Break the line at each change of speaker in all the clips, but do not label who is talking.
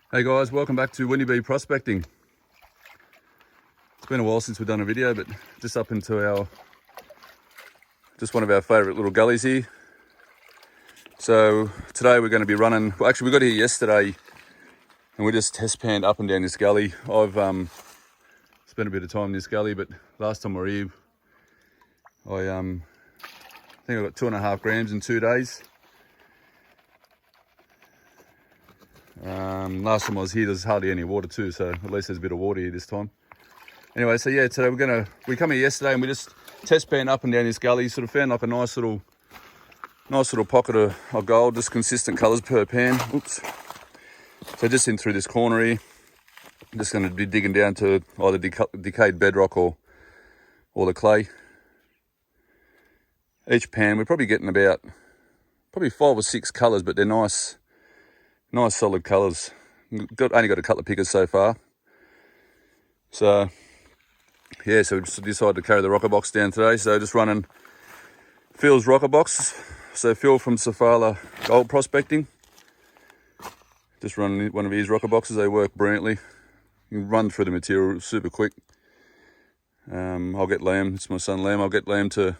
Hey guys, welcome back to Winnie Prospecting. It's been a while since we've done a video, but just up into one of our favourite little gullies here. So today we're going to be running, well actually we got here yesterday and we just test panned up and down this gully. I've spent a bit of time in this gully, but last time we were here, I think I got 2.5 grams in 2 days. Last time I was here, there's hardly any water too, so at least there's a bit of water here this time. Anyway, so yeah, today we come here yesterday and we just test pan up and down this gully. Sort of found like a nice little pocket of gold, just consistent colours per pan. Oops. So just in through this corner here, I'm just going to be digging down to either decayed bedrock or the clay. Each pan we're probably getting about 5 or 6 colours, but they're nice solid colours. Only got a couple of pickers so far. So yeah, so we just decided to carry the rocker box down today. So just running Phil's rocker box. So Phil from Safala Gold Prospecting. Just running one of his rocker boxes. They work brilliantly. You can run through the material super quick. I'll get Liam, it's my son Liam, I'll get Liam to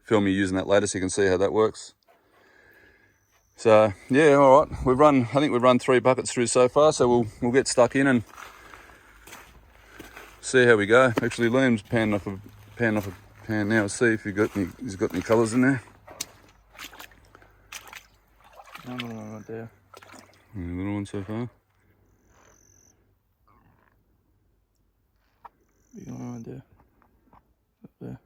film me using that later so you can see how that works. So yeah, all right. I think we've run 3 buckets through so far, so we'll get stuck in and see how we go. Actually, Liam's panning off a pan now. See if he's got any colours in there.
Another one right there.
A little one so far.
Big one right there. Up there.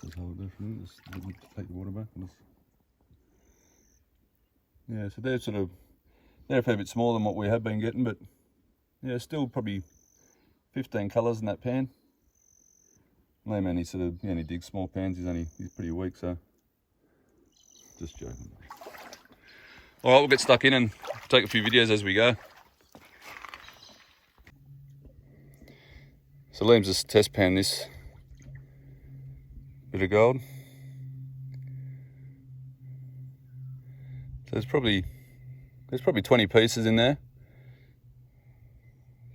Just hold it for a minute. Just take the water back. Yeah, so they're a fair bit smaller than what we have been getting, but yeah, still probably 15 colours in that pan. Liam only digs small pans. He's pretty weak, so just joking. All right, we'll get stuck in and take a few videos as we go. So Liam's just test pan this bit of gold. So there's probably 20 pieces in there.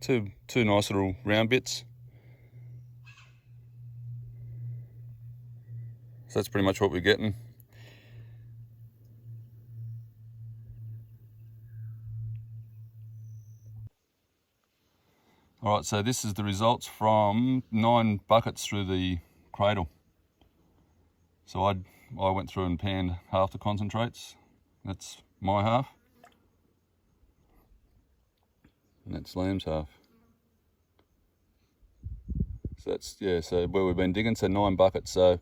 Two nice little round bits. So that's pretty much what we're getting. All right, so this is the results from 9 buckets through the cradle. So I went through and panned half the concentrates. That's my half. And that's Liam's half. So that's, yeah, so where we've been digging, so 9 buckets. So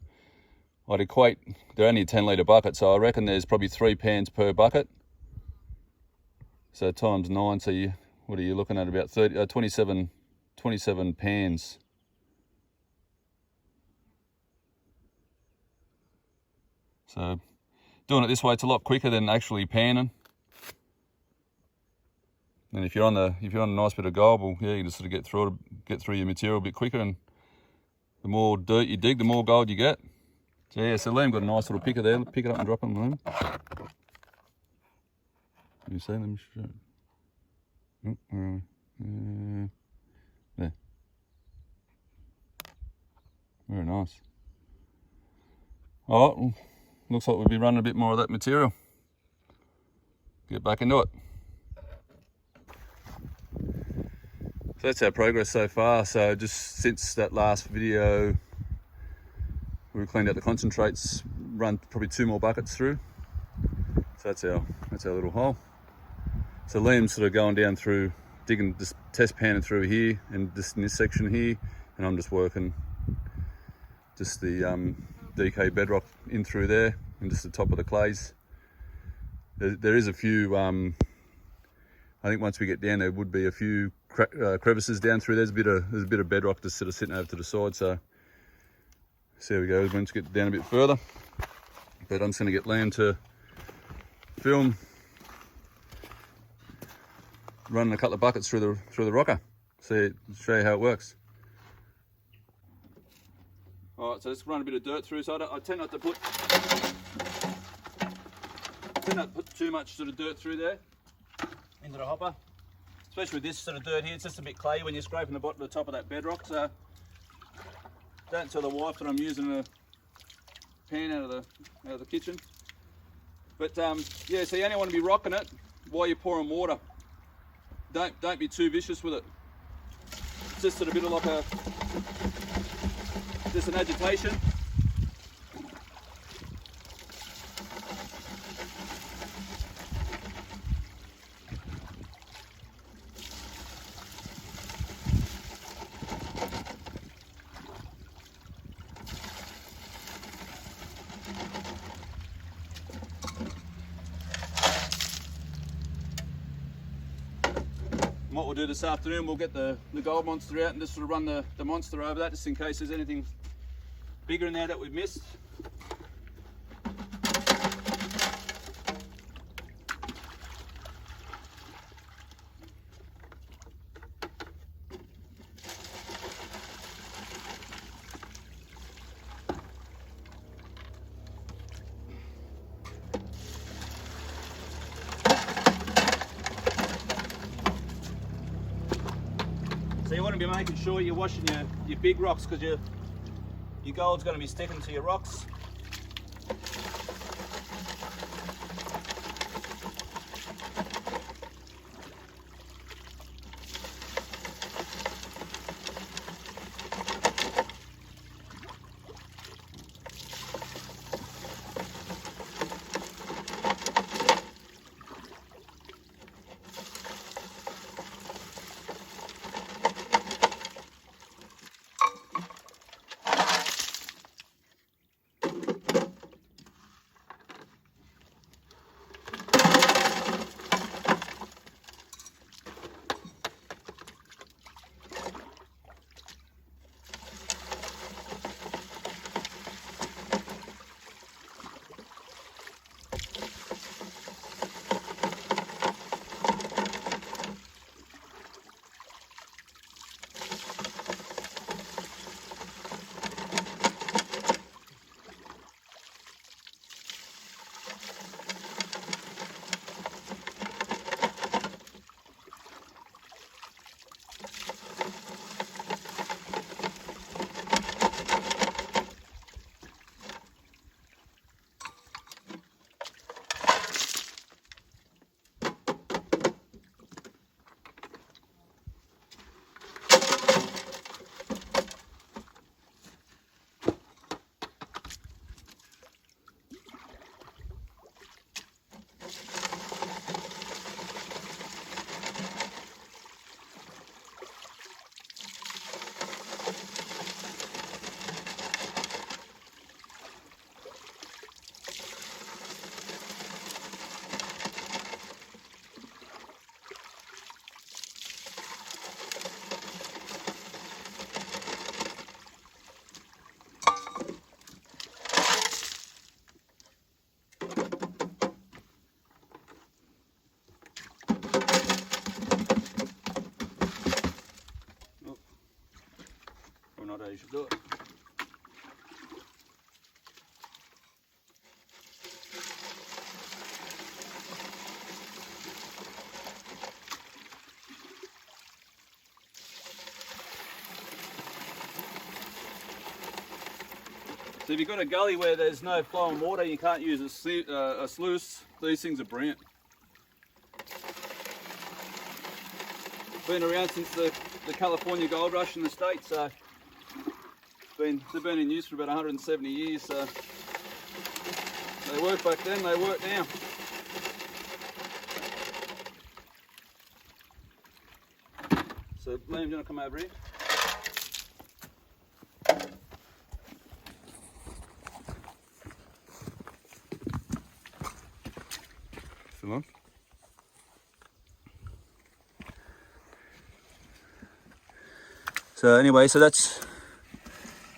I'd equate, they're only a 10-litre bucket, so I reckon there's probably 3 pans per bucket. So times 9, so what are you looking at, about 27 pans. So doing it this way, it's a lot quicker than actually panning. And if you're on a nice bit of gold, well, yeah, you can just sort of get through your material a bit quicker, and the more dirt you dig, the more gold you get. So yeah, so Liam got a nice little picker there. Pick it up and drop it, Liam. You see, let me show it. Oh, where are we? There. Very nice. All right, well, looks like we'll be running a bit more of that material. Get back into it. So that's our progress so far. So just since that last video, we cleaned out the concentrates, run probably 2 more buckets through. So that's our little hole. So Liam's sort of going down through, digging, just test panning through here and just in this section here, and I'm just working just the DK bedrock in through there and just the top of the clays. There is a few, I think once we get down there would be a few crevices down through. There's a bit of bedrock just sort of sitting over to the side. So there we go. Once we get down a bit further, but I'm just going to get Liam to film running a couple of buckets through the rocker. show you how it works. All right, so let's run a bit of dirt through. So I tend not to put too much sort of dirt through there into the hopper, especially with this sort of dirt here. It's just a bit clayey when you're scraping the bottom, the top of that bedrock. So don't tell the wife that I'm using a pan out of the kitchen. But yeah, so you only want to be rocking it while you're pouring water. Don't be too vicious with it. It's just sort of a bit of like just an agitation. And what we'll do this afternoon, we'll get the gold monster out and just sort of run the monster over that, just in case there's anything bigger in there that we've missed. So you want to be making sure you're washing your big rocks, because your gold's going to be sticking to your rocks. You should do it. So if you've got a gully where there's no flowing water, you can't use a sluice, these things are brilliant. Been around since the California gold rush in the States, so they've been in use for about 170 years, so they worked back then, they work now. So Liam, do you want to come over here? Still on? So anyway, so that's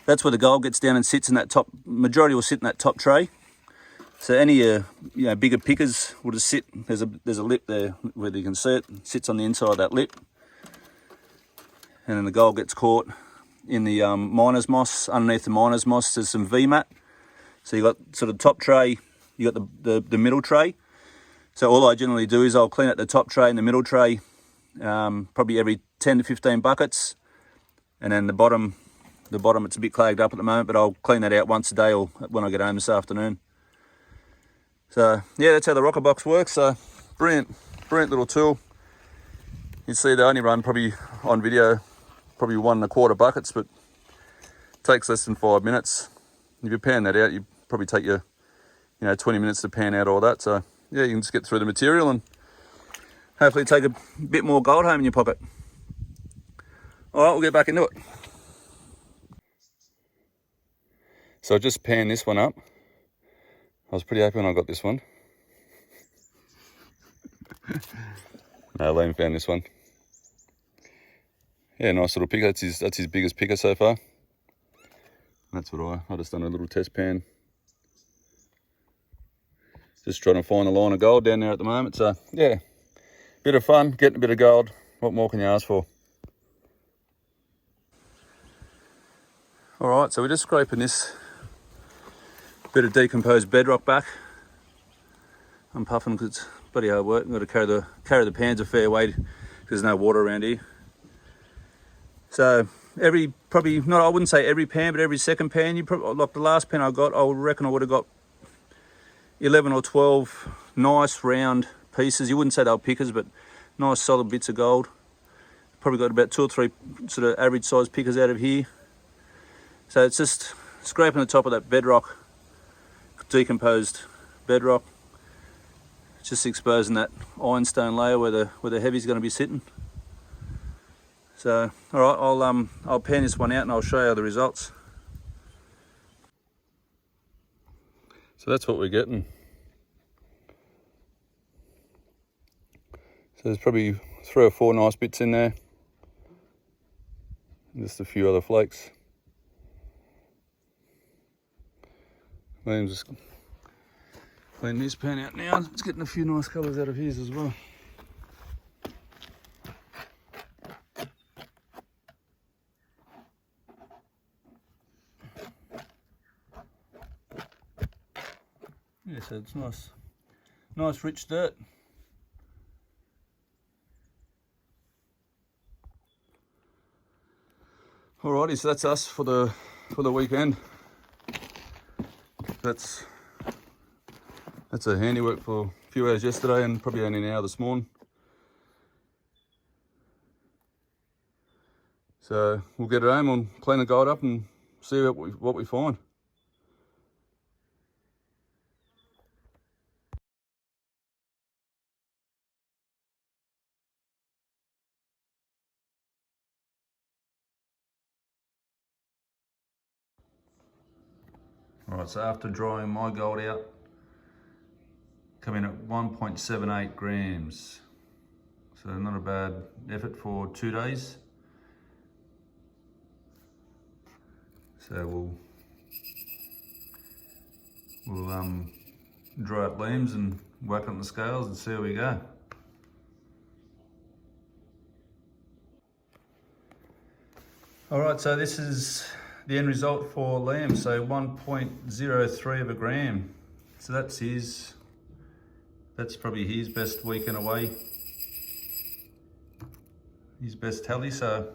where the gold gets down and sits in that top. Majority will sit in that top tray. So any bigger pickers will just sit. There's a lip there where you can see it. It sits on the inside of that lip. and then the gold gets caught in the miner's moss. Underneath the miner's moss there's some VMAT. So you got sort of top tray, you got the middle tray. So all I generally do is I'll clean out the top tray and the middle tray probably every 10 to 15 buckets, and then the bottom it's a bit clagged up at the moment, but I'll clean that out once a day or when I get home this afternoon. So yeah, that's how the rocker box works. So brilliant little tool. You see they only run probably on video probably 1 1/4 buckets, but takes less than 5 minutes. If you pan that out, you probably take your 20 minutes to pan out all that. So yeah, you can just get through the material and hopefully take a bit more gold home in your pocket. All right, we'll get back into it. So I just panned this one up. I was pretty happy when I got this one. No, Liam found this one. Yeah, nice little picker. That's his biggest picker so far. That's what I just done a little test pan. Just trying to find a line of gold down there at the moment. So yeah, bit of fun, getting a bit of gold. What more can you ask for? All right, so we're just scraping this bit of decomposed bedrock back. I'm puffing because it's bloody hard work. I've got to carry the pans a fair way because there's no water around here. So I wouldn't say every pan, but every second pan, you probably, like the last pan I got, I reckon I would have got 11 or 12 nice round pieces. You wouldn't say they were pickers, but nice solid bits of gold. Probably got about 2 or 3 sort of average size pickers out of here. So it's just scraping the top of that bedrock, decomposed bedrock, just exposing that ironstone layer where the heavy's going to be sitting. So all right, I'll pan this one out and I'll show you the results. So that's what we're getting. So there's probably 3 or 4 nice bits in there. And just a few other flakes. Liam's just cleaning his pan out now. It's getting a few nice colours out of his as well. Yeah, so it's nice rich dirt. Alrighty, so that's us for the weekend. That's a handiwork for a few hours yesterday and probably only an hour this morning. So we'll get it home and clean the gold up and see what we find. Alright, so after drying my gold out, come in at 1.78 grams. So not a bad effort for 2 days. So we'll dry up Liam's and whack on the scales and see how we go. Alright, so this is the end result for Liam, so 1.03 of a gram. So that's probably his best weekend away. His best tally, so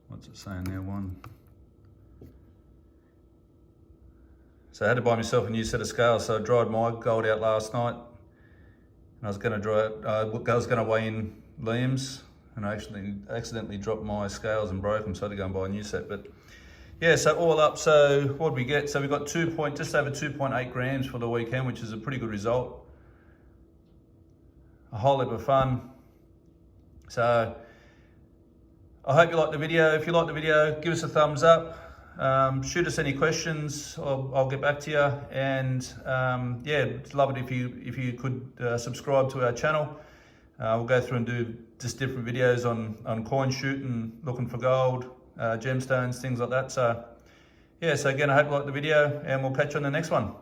what's it saying there, 1? So I had to buy myself a new set of scales, so I dried my gold out last night. And I was going to weigh in Liam's, and I actually accidentally dropped my scales and broke them, so I had to go and buy a new set. But yeah, so all up, so what did we get? So we got just over 2.8 grams for the weekend, which is a pretty good result. A whole heap of fun. So I hope you liked the video. If you liked the video, give us a thumbs up. Shoot us any questions. I'll get back to you. And yeah, love it if you could subscribe to our channel. We'll go through and do just different videos on coin shooting, looking for gold, gemstones, things like that. So yeah, so again, I hope you liked the video and we'll catch you on the next one.